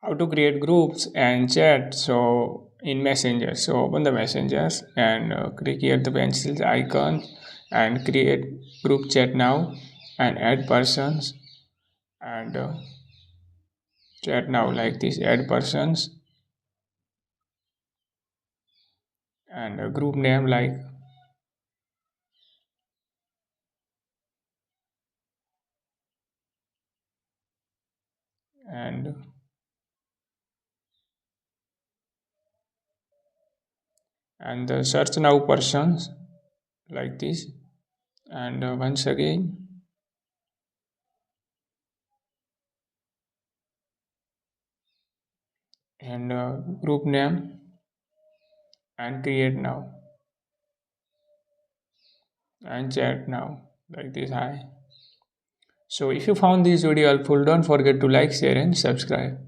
how to create groups and chat. So in messenger, so open the messengers and click here the pencil icon and create group chat now and add persons and chat now like this, add persons and a group name like, and the search now persons like this, and once again, and group name and create now and chat now like this. Hi. So if you found this video helpful, don't forget to like, share and subscribe.